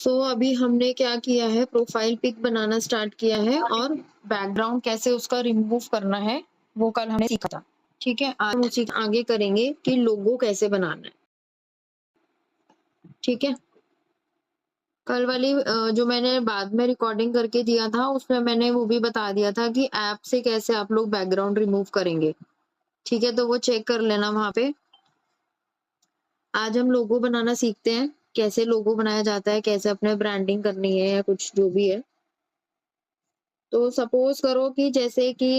सो अभी हमने क्या किया है, प्रोफाइल पिक बनाना स्टार्ट किया है और बैकग्राउंड कैसे उसका रिमूव करना है, वो कल हमने सीखा था। ठीक है? आज हम उसी आगे करेंगे कि लोगो कैसे बनाना है। ठीक है? कल वाली जो मैंने बाद में रिकॉर्डिंग करके दिया था, उसमें मैंने वो भी बता दिया था कि ऐप से कैसे आप लोग बैकग्राउंड रिमूव करेंगे। ठीक है? तो वो चेक कर लेना वहाँ पे। आज हम लोगो बनाना सीखते हैं, कैसे लोगो बनाया जाता है, कैसे अपने ब्रांडिंग करनी है या कुछ जो भी है। तो सपोज़ करो कि जैसे कि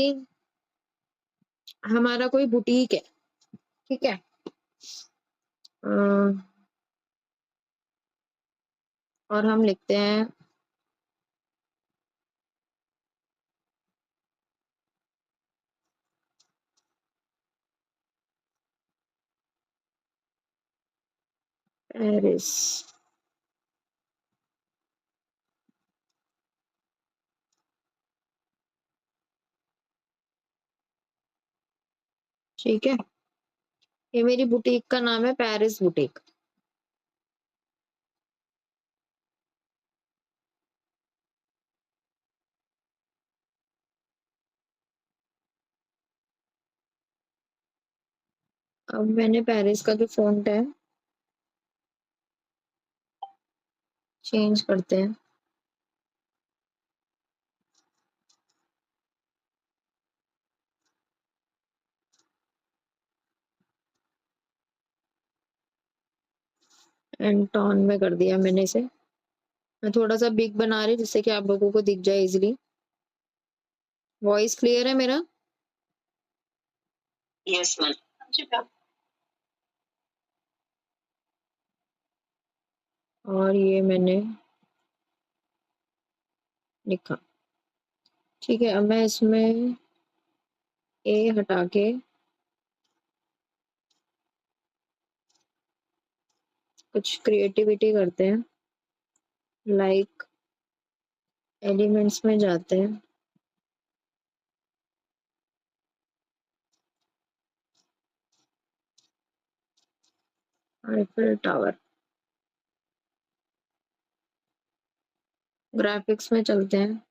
हमारा कोई बुटीक है, ठीक है? अ, और हम लिखते हैं पेरिस। ठीक है? ये मेरी बुटीक का नाम है पेरिस बुटीक। अब मैंने पेरिस का जो फ़ॉन्ट है, चेंज करते हैं। एंटोन में कर दिया मैंने इसे। मैं थोड़ा-सा बिग बना रही हूँ जिससे कि आप लोगों को दिख जाए ईज़िली। वॉइस क्लियर है मेरा? Yes ma'am. जी मैम। और ये मैंने लिखा। ठीक है, अब मैं इसमें ए हटा के कुछ क्रिएटिविटी करते हैं। लाइक एलिमेंट्स में जाते हैं। Eiffel tower. ग्राफ़िक्स में चलते हैं।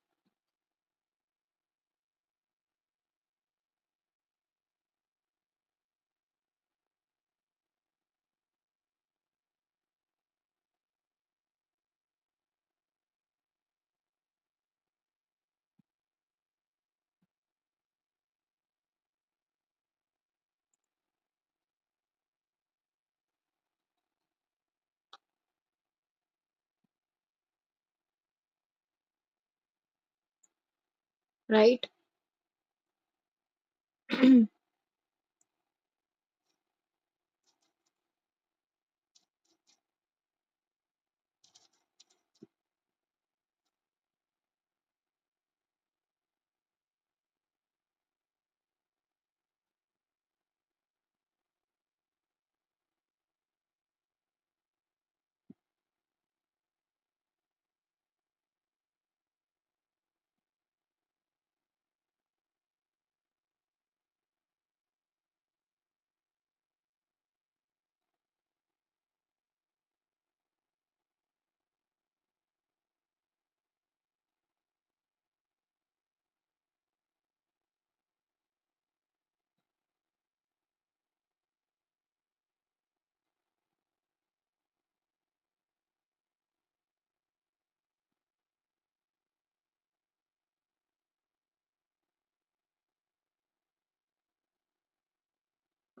राइट?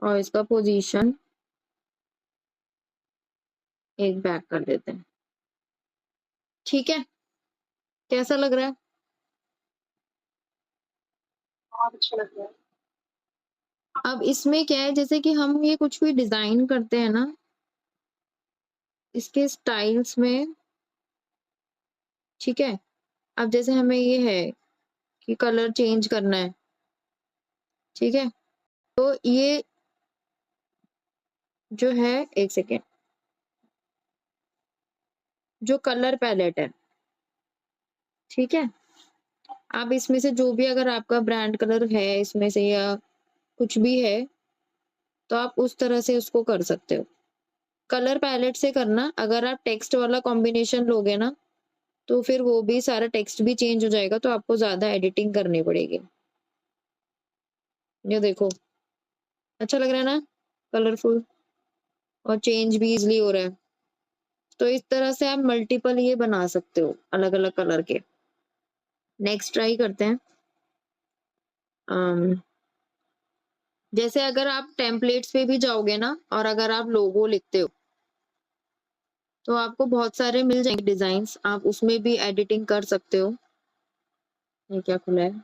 और इसका पोज़ीशन एक बैक कर देते हैं। ठीक है? कैसा लग रहा है? बहुत अच्छा लग रहा है। अब इसमें क्या है, जैसे कि हम ये कुछ भी डिज़ाइन करते हैं ना, इसके स्टाइल्स में, ठीक है? अब जैसे हमें ये है कि कलर चेंज करना है, ठीक है? तो ये जो है, 1 सेकंड, जो कलर पैलेट है, ठीक है? आप इसमें से जो भी, अगर आपका ब्रांड कलर है इसमें से या कुछ भी है, तो आप उस तरह से उसको कर सकते हो, कलर पैलेट से करना, अगर आप टेक्स्ट वाला कॉम्बिनेशन लोगे ना, तो फिर वो भी सारा टेक्स्ट भी चेंज हो जाएगा, तो आपको ज़्यादा एडिटिंग करनी पड़ेगी। ये देखो, अच्छा लग रहा है ना? कलरफुल और चेंज भी ईज़िली हो रहा है। तो इस तरह से आप मल्टीपल ये बना सकते हो, अलग-अलग कलर के। नेक्स्ट ट्राई करते हैं। अम, जैसे अगर आप टेम्पलेट्स पे भी जाओगे ना और अगर आप लोगो लिखते हो, तो आपको बहुत सारे मिल जाएँगे डिज़ाइन्स, आप उसमें भी एडिटिंग कर सकते हो। ये क्या खुला है?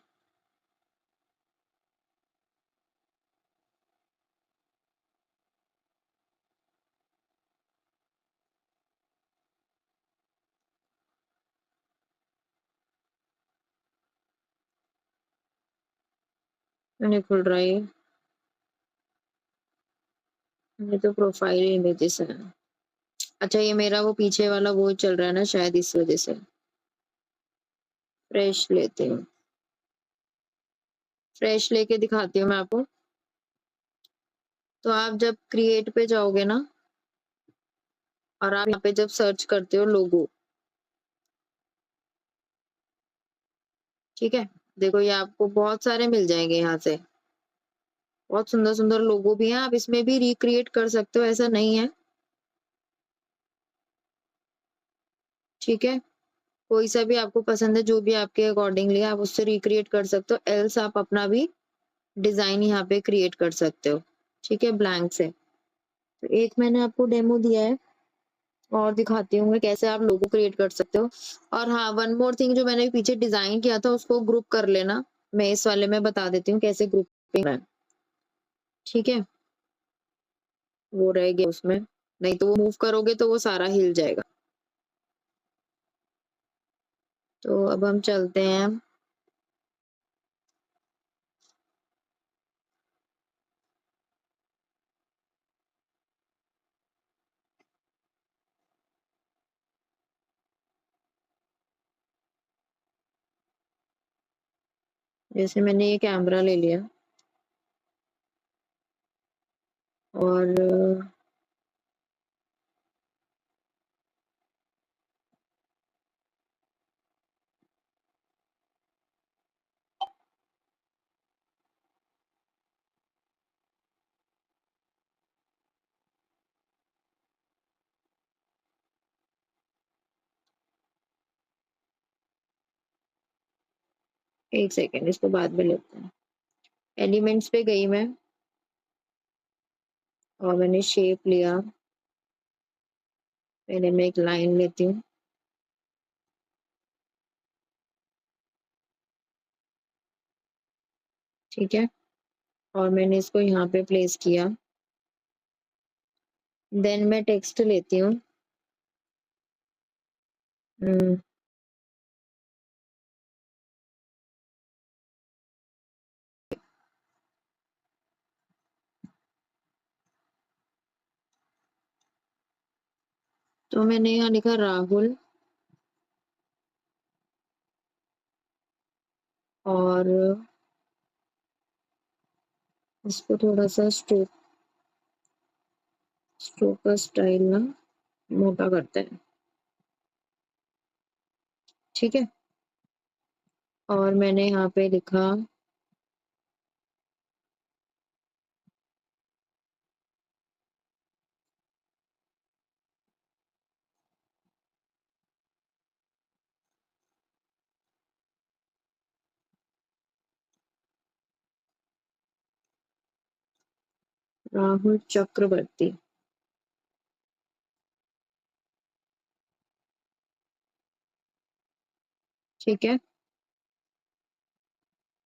नहीं खुल रहा है ये। ये तो प्रोफाइल इमेजेस है। अच्छा ये मेरा वो पीछे वाला वो चल रहा है ना शायद इस वज़ह से। फ्रेश लेती हूँ। फ्रेश लेके दिखाती हूँ मैं आपको। तो आप जब क्रिएट पे जाओगे ना और आप यहाँ पे जब सर्च करते हो लोगो, ठीक है? देखो ये आपको बहुत सारे मिल जाएँगे यहाँ से। बहुत सुंदर-सुंदर लोगो भी हैं, आप इसमें भी रिक्रिएट कर सकते हो, ऐसा नहीं है, ठीक है? कोई सा भी आपको पसंद है, जो भी आपके अकॉर्डिंगली आप उससे रिक्रिएट कर सकते हो, एल्स आप अपना भी डिज़ाइन यहाँ पे क्रिएट कर सकते हो, ठीक है? ब्लैंक से। तो एक मैंने आपको डेमो दिया है और दिखाती हूँ मैं कैसे आप लोगो क्रिएट कर सकते हो। और हाँ, वन मोर थिंग जो मैंने पीछे डिज़ाइन किया था उसको ग्रुप कर लेना। मैं इस वाले में बता देती हूँ कैसे ग्रुपिंग है, ठीक है? वो रह गया उसमें, नहीं तो वो मूव करोगे तो वो सारा हिल जाएगा। तो अब हम चलते हैं। जैसे मैंने ये कैमरा ले लिया और एक सेकंड इसको बाद में लेते हैं। एलिमेंट्स पे गई मैं और मैंने शेप लिया। पहले मैं एक लाइन लेती हूँ, ठीक है? और मैंने इसको यहाँ पे प्लेस किया। देन मैं टेक्स्ट लेती हूँ। हुँ, तो मैंने यहाँ लिखा राहुल और इसको थोड़ा-सा स्ट्रोक का स्टाइल ना मोटा करते हैं, ठीक है? और मैंने यहाँ पे लिखा राहुल चक्रवर्ती, ठीक है?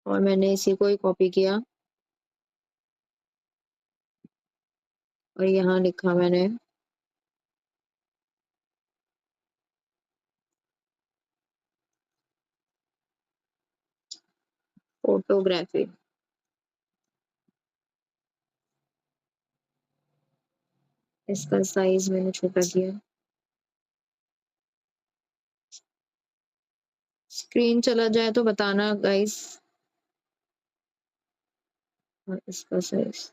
और मैंने इसी को ही कॉपी किया और यहाँ लिखा मैंने फोटोग्राफी। इसका साइज़ मैंने छोटा किया। स्क्रीन चला जाए तो बताना गाइस। और इसका साइज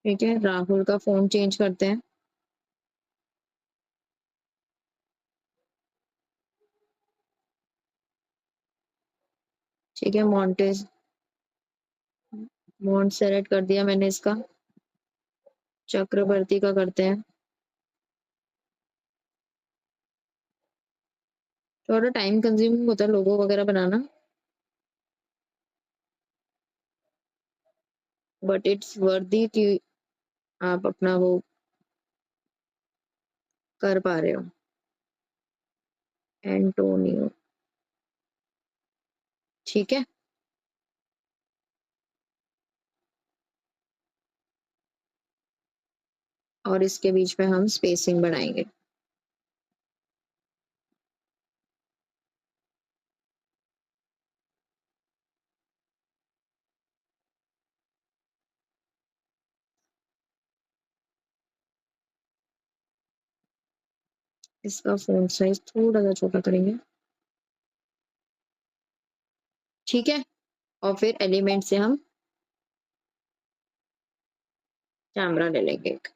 ठीक है, राहुल का फ़ोन चेंज करते हैं। ठीक है, मोंट सेलेक्ट कर दिया मैंने इसका। चक्रवर्ती का करते हैं। थोड़ा टाइम कंज्यूमिंग होता है लोगो वगैरह बनाना, बट इट्स वर्दी कि आप अपना वो कर पा रहे हो। एंटोनियो, ठीक है? और इसके बीच में हम स्पेसिंग बढ़ाएँगे। इसका फ़ॉन्ट साइज़ थोड़ा-सा छोटा करेंगे। ठीक है? और फिर एलिमेंट से हम कैमरा ले लेंगे एक।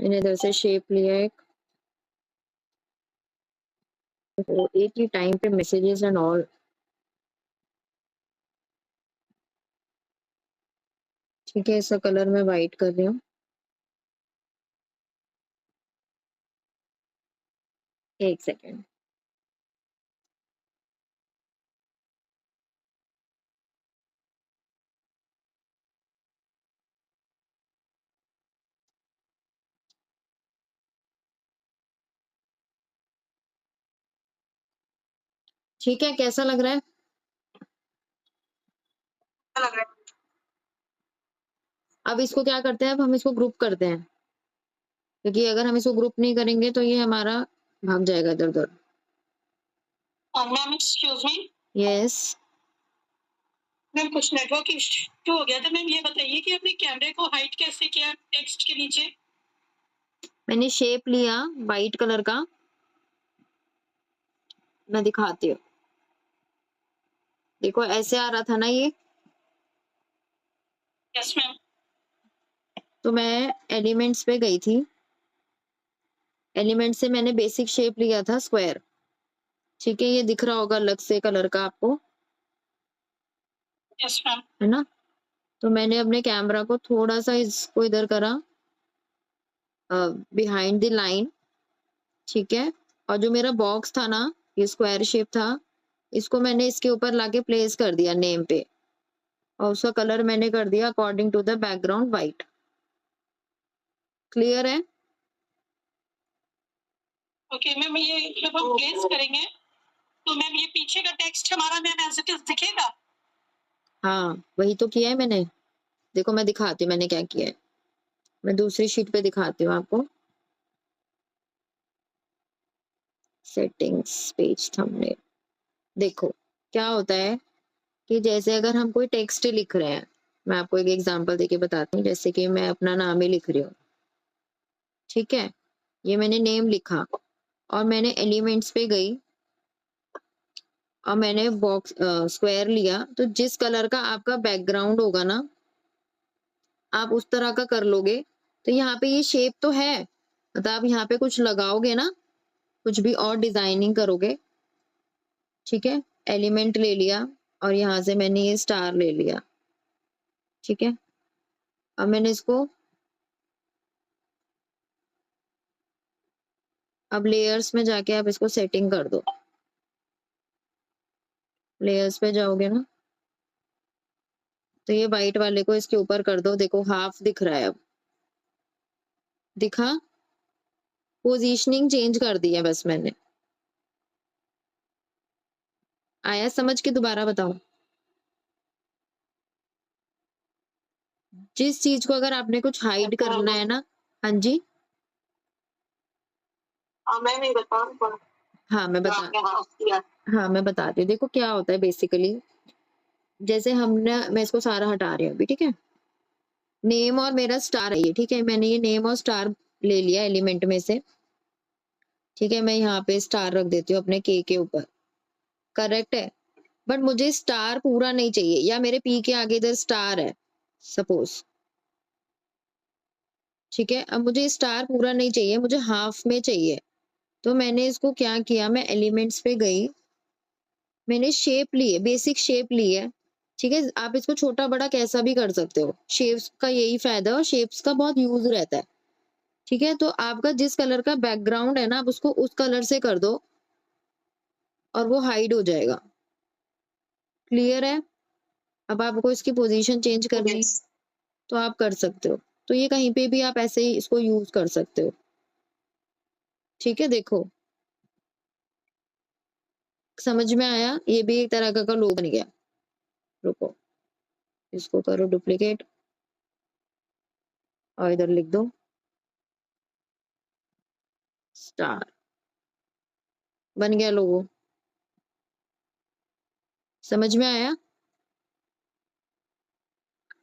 मैंने इधर से शेप लिया एक, तो एक ही टाइम पे मैसेजेस एंड ऑल। ठीक है, इसका कलर मैं व्हाइट कर रही हूँ। 1 सेकंड। ठीक है, कैसा लग रहा है? अच्छा लग रहा है। अब इसको क्या करते हैं, अब हम इसको ग्रुप करते हैं, क्योंकि अगर हम इसको ग्रुप नहीं करेंगे तो ये हमारा भाग जाएगा इधर-उधर। Ma'am excuse me, yes, ma'am कुछ नेटवर्क इश्यू हो गया था। मैम ये बताइए कि आपने कैमरे को हाइड कैसे किया टेक्स्ट के नीचे? मैंने शेप लिया व्हाइट कलर का, मैं दिखाती हूँ। देखो ऐसे आ रहा था ना ये, यस मैम। तो मैं एलिमेंट्स पे गई थी। एलिमेंट से मैंने बेसिक शेप लिया था स्क्वायर। ठीक है, ये दिख रहा होगा अलग से कलर का आपको, यस मैम। है ना? तो मैंने अपने कैमरा को थोड़ा-सा इसको इधर करा, बिहाइंड द लाइन, ठीक है? और जो मेरा बॉक्स था ना, ये स्क्वायर शेप था, इसको मैंने इसके ऊपर लाके प्लेस कर दिया नेम पे, और उसका कलर मैंने कर दिया according to the background white. Clear है? ओके मैम, ये जब हम प्लेस करेंगे तो मैम ये पीछे का टेक्स्ट हमारा मैम एज़ इट इज़ दिखेगा? हाँ, वही तो किया है मैंने। देखो मैं दिखाती हूँ मैंने क्या किया है। मैं दूसरी शीट पे दिखाती हूँ आपको। Settings, page thumbnail. देखो, क्या होता है कि जैसे अगर हम कोई टेक्स्ट लिख रहे हैं, मैं आपको एक एग्ज़ाम्पल देके बताती हूँ, जैसे कि मैं अपना नाम ही लिख रही हूँ, ठीक है? ये मैंने नेम लिखा और मैंने एलिमेंट्स पे गई और मैंने स्क्वायर लिया, तो जिस कलर का आपका बैकग्राउंड होगा ना, आप उस तरह का कर लोगे, तो यहाँ पे ये शेप तो है, मतलब आप यहाँ पे कुछ लगाओगे ना, कुछ भी और डिज़ाइनिंग करोगे, ठीक है? एलिमेंट ले लिया और यहाँ से मैंने ये स्टार ले लिया, ठीक है? अब मैंने इसको, अब लेयर्स में जाके आप इसको सेटिंग कर दो। लेयर्स पे जाओगे ना, तो ये व्हाइट वाले को इसके ऊपर कर दो, देखो हाफ दिख रहा है अब। दिखा? पोज़ीशनिंग चेंज कर दी है बस मैंने। आया समझ के दोबारा बताओ? जिस चीज़ को अगर आपने कुछ हाइड करना है ना। हाँ जी। मैं नहीं बता पा हाँ, मैं जो बता आपने हाँ किया। हाँ, मैं बताती हूँ। देखो क्या होता है बेसिकली, जैसे हमने मैं इसको सारा हटा रही हूँ अभी, ठीक है? नेम और मेरा स्टार है ये, ठीक है? मैंने ये नेम और स्टार ले लिया एलिमेंट में से, ठीक है? मैं यहाँ पे स्टार रख देती हूँ अपने के ऊपर, करेक्ट है? बट मुझे स्टार पूरा नहीं चाहिए, या मेरे पी के आगे इधर स्टार है, सपोज़, ठीक है? अब मुझे स्टार पूरा नहीं चाहिए, मुझे हाफ में चाहिए। तो मैंने इसको क्या किया, मैं एलिमेंट्स पे गई, मैंने शेप ली है, बेसिक शेप ली है, ठीक है? आप इसको छोटा-बड़ा कैसा भी कर सकते हो। शेप्स का यही फ़ायदा है और शेप्स का बहुत यूज़ रहता है, ठीक है? तो आपका जिस कलर का बैकग्राउंड है ना, आप उसको उस कलर से कर दो और वो हाइड हो जाएगा। क्लियर है? अब आपको इसकी पोज़ीशन चेंज करनी है, यस। तो आप कर सकते हो। तो ये कहीं पे भी आप ऐसे ही इसको यूज़ कर सकते हो, ठीक है? देखो, समझ में आया? ये भी एक तरह का लोगो बन गया। रुको, इसको करो डुप्लीकेट और इधर लिख दो स्टार, बन गया लोगो। समझ में आया?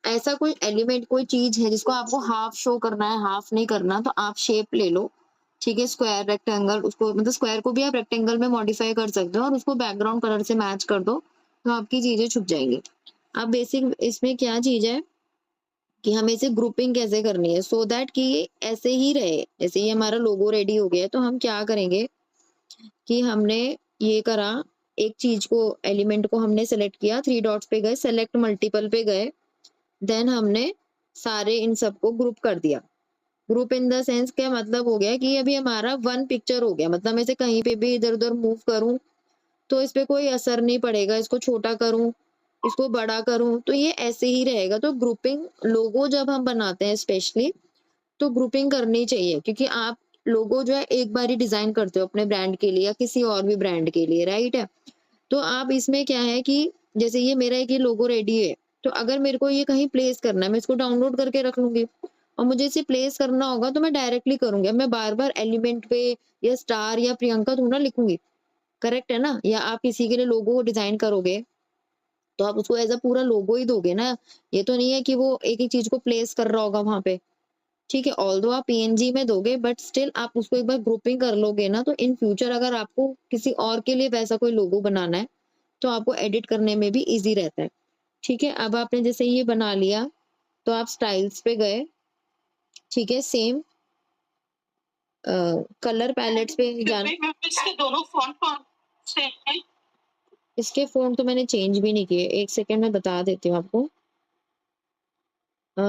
ऐसा कोई एलिमेंट, कोई चीज़ है जिसको आपको हाफ शो करना है, हाफ नहीं करना, तो आप शेप ले लो, ठीक है? स्क्वायर, रेक्टेंगल, उसको मतलब स्क्वायर को भी आप रेक्टेंगल में मॉडिफाई कर सकते हो और उसको बैकग्राउंड कलर से मैच कर दो, तो आपकी चीज़ें छुप जाएँगी। अब बेसिक इसमें क्या चीज़ है कि हमें इसे ग्रुपिंग कैसे करनी है सो दैट कि ये ऐसे ही रहे। जैसे ये हमारा लोगो रेडी हो गया है, तो हम क्या करेंगे कि हमने ये करा, एक चीज़ को, एलिमेंट को हमने सेलेक्ट किया, 3 डॉट्स पे गए, सेलेक्ट मल्टीपल पे गए, देन हमने सारे इन सबको ग्रुप कर दिया। ग्रुप इन द सेंस क्या मतलब हो गया कि अभी हमारा वन पिक्चर हो गया, मतलब मैं इसे कहीं पे भी इधर-उधर मूव करूँ, तो इस पे कोई असर नहीं पड़ेगा। इसको छोटा करूँ, इसको बड़ा करूँ, तो ये ऐसे ही रहेगा। तो ग्रुपिंग लोगो जब हम बनाते हैं स्पेशली, तो ग्रुपिंग करनी चाहिए, क्योंकि आप लोगो जो है एक बार ही डिज़ाइन करते हो अपने ब्रांड के लिए या किसी और भी ब्रांड के लिए, राइट है? तो आप इसमें क्या है कि जैसे ये मेरा एक ये लोगो रेडी है, तो अगर मेरे को ये कहीं प्लेस करना है, मैं इसको डाउनलोड करके रख लूँगी और मुझे इसे प्लेस करना होगा तो मैं डायरेक्टली करूँगी। अब मैं बार-बार एलिमेंट पे या स्टार या प्रियंका थोड़ी ना लिखूँगी, करेक्ट है ना? या आप किसी के लिए लोगो डिज़ाइन करोगे, तो आप उसको एज़ अ पूरा लोगो ही दोगे ना। ये तो नहीं है कि वो एक-एक चीज़ को प्लेस कर रहा होगा वहाँ पे, ठीक है? ऑल्दो आप पीएनजी में दोगे, बट स्टिल आप उसको एक बार ग्रुपिंग कर लोगे ना, तो इन फ्यूचर अगर आपको किसी और के लिए वैसा कोई लोगो बनाना है, तो आपको एडिट करने में भी ईज़ी रहता है, ठीक है? अब आपने जैसे ये बना लिया, तो आप स्टाइल्स पे गए, ठीक है? सेम कलर पैलेट्स पे जाना। इसके दोनों फ़ॉन्ट कौन से हैं? इसके फ़ॉन्ट तो मैंने चेंज भी नहीं किए, 1 सेकंड में बता देती हूँ आपको।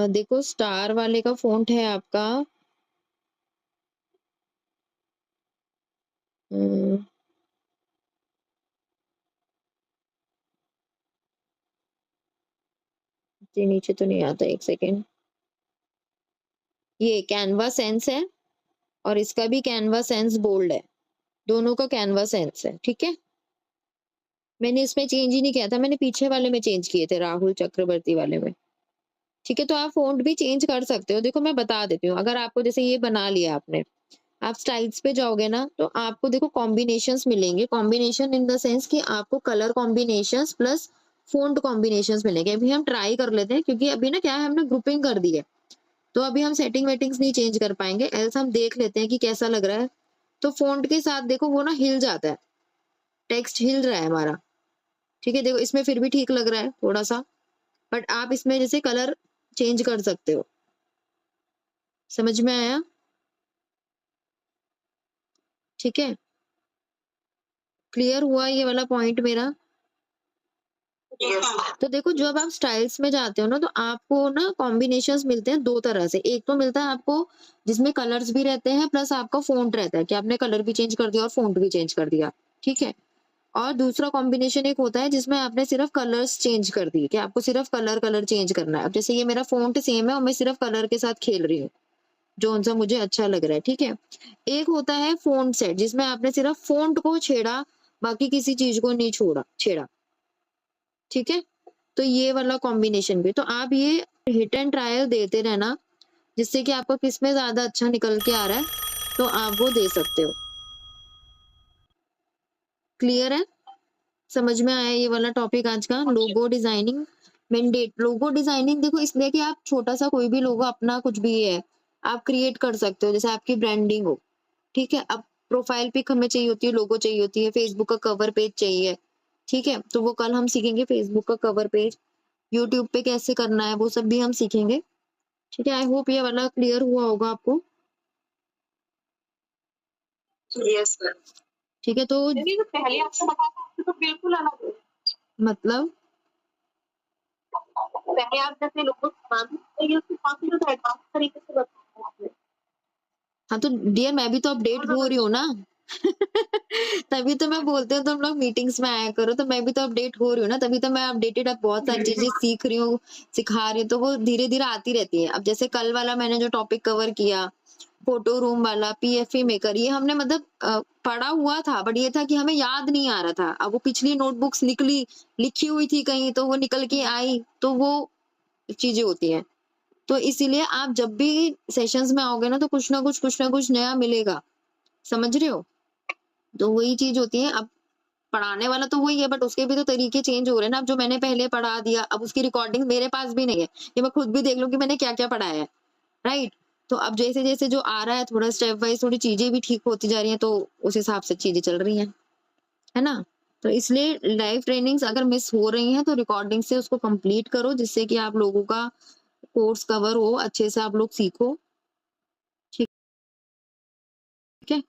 देखो स्टार वाले का फ़ॉन्ट है आपका उम, जी नीचे तो नहीं आता, 1 सेकंड। ये कैनवा सेंस है और इसका भी कैनवा सेंस बोल्ड है, दोनों का कैनवा सेंस है, ठीक है? मैंने इसमें चेंज ही नहीं किया था, मैंने पीछे वाले में चेंज किए थे, राहुल चक्रवर्ती वाले में। ठीक है, तो आप फ़ॉन्ट भी चेंज कर सकते हो। देखो मैं बता देती हूँ, अगर आपको जैसे ये बना लिया आपने, आप स्टाइल्स पे जाओगे ना, तो आपको देखो कॉम्बिनेशंस मिलेंगे। कॉम्बिनेशन इन द सेंस कि आपको colour combinations plus font combinations मिलेंगे। अभी हम ट्राई कर लेते हैं, क्योंकि अभी ना क्या है, हमने ग्रुपिंग कर दी है, तो अभी हम सेटिंग-वेटिंग्स नहीं चेंज कर पाएँगे, एल्स हम देख लेते हैं कि कैसा लग रहा है। तो फ़ॉन्ट के साथ देखो वो ना हिल जाता है, टेक्स्ट हिल रहा है हमारा, ठीक है? देखो इसमें फिर भी ठीक लग रहा है थोड़ा-सा, बट आप इसमें जैसे कलर चेंज कर सकते हो। समझ में आया? ठीक है? क्लियर हुआ ये वाला पॉइंट मेरा? यस। तो देखो जब आप स्टाइल्स में जाते हो ना, तो आपको ना कॉम्बिनेशंस मिलते हैं 2 तरह से। एक तो मिलता है आपको जिसमें कलर्स भी रहते हैं प्लस आपका फ़ॉन्ट रहता है कि आपने कलर भी चेंज कर दिया और फ़ॉन्ट भी चेंज कर दिया, ठीक है? और दूसरा कॉम्बिनेशन एक होता है जिसमें आपने सिर्फ़ कलर्स चेंज कर दिए, कि आपको सिर्फ़ कलर चेंज करना है। अब जैसे ये मेरा फ़ॉन्ट सेम है और मैं सिर्फ़ कलर के साथ खेल रही हूँ, जौन-सा मुझे अच्छा लग रहा है, ठीक है? एक होता है फ़ॉन्ट सेट, जिसमें आपने सिर्फ़ फ़ॉन्ट को छेड़ा, बाकी किसी चीज़ को नहीं छेड़ा, ठीक है? तो ये वाला कॉम्बिनेशन भी। तो आप ये हिट एंड ट्रायल देते रहना, जिससे कि आपका किसमें ज़्यादा अच्छा निकल के आ रहा है, तो आप वो दे सकते हो। क्लियर है? समझ में आया ये वाला टॉपिक आज का? Logo designing, mandate logo designing देखो इसलिए कि आप छोटा-सा कोई भी लोगो अपना कुछ भी है, आप क्रिएट कर सकते हो, जैसे आपकी ब्रांडिंग हो, ठीक है? अब प्रोफाइल पिक हमें चाहिए होती है, लोगो चाहिए होती है, फेसबुक का कवर पेज चाहिए, ठीक है? तो वो कल हम सीखेंगे फेसबुक का कवर पेज, यूट्यूब पे कैसे करना है, वो सब भी हम सीखेंगे, ठीक है? आई होप ये वाला क्लियर हुआ होगा आपको, यस सर। ठीक है? तो नहीं, जो पहले आपको बताया था उससे तो बिल्कुल अलग है। मतलब पहले आप जैसे लोगों को सुनाते थे, ये उससे काफ़ी ज़्यादा एडवांस तरीके से बताया आपने। हाँ, तो डियर मैं भी तो अपडेट बहुत हो ज़्यादा रही हूँ अच्छा। ना। तभी तो मैं बोलती हूँ तुम लोग मीटिंग्स में आया करो, तो मैं भी तो अपडेट हो रही हूँ ना, तभी तो मैं अपडेटेड अब बहुत सारी चीज़ें सीख रही हूँ, सिखा रही हूँ, तो वो धीरे-धीरे आती रहती है। अब जैसे कल वाला मैंने जो टॉपिक कवर किया, फोटो रूम वाला, पीएफए मेकर, ये हमने मतलब पढ़ा हुआ था, बट ये था कि हमें याद नहीं आ रहा था। अब वो पिछली नोटबुक्स निकली, लिखी हुई थी कहीं, तो वो निकल के आई, तो वो चीज़ें होती हैं। तो इसीलिए आप जब भी सेशंस में आओगे ना, तो कुछ ना कुछ नया मिलेगा, समझ रहे हो? तो वही चीज़ होती है। अब पढ़ाने वाला तो वही है, बट उसके भी तो तरीके चेंज हो रहे हैं ना। अब जो मैंने पहले पढ़ा दिया, अब उसकी रिकॉर्डिंग मेरे पास भी नहीं है, कि मैं खुद भी देख लूँ कि मैंने क्या-क्या पढ़ाया है, राइट? तो अब जैसे-जैसे जो आ रहा है, थोड़ा स्टेप वाइज़ थोड़ी चीज़ें भी ठीक होती जा रही हैं, तो उस हिसाब से चीज़ें चल रही हैं, है ना? तो इसलिए लाइव ट्रेनिंग्स अगर मिस हो रही हैं, तो रिकॉर्डिंग से उसको कंप्लीट करो, जिससे कि आप लोगों का कोर्स कवर हो, अच्छे से आप लोग सीखो, ठीक है?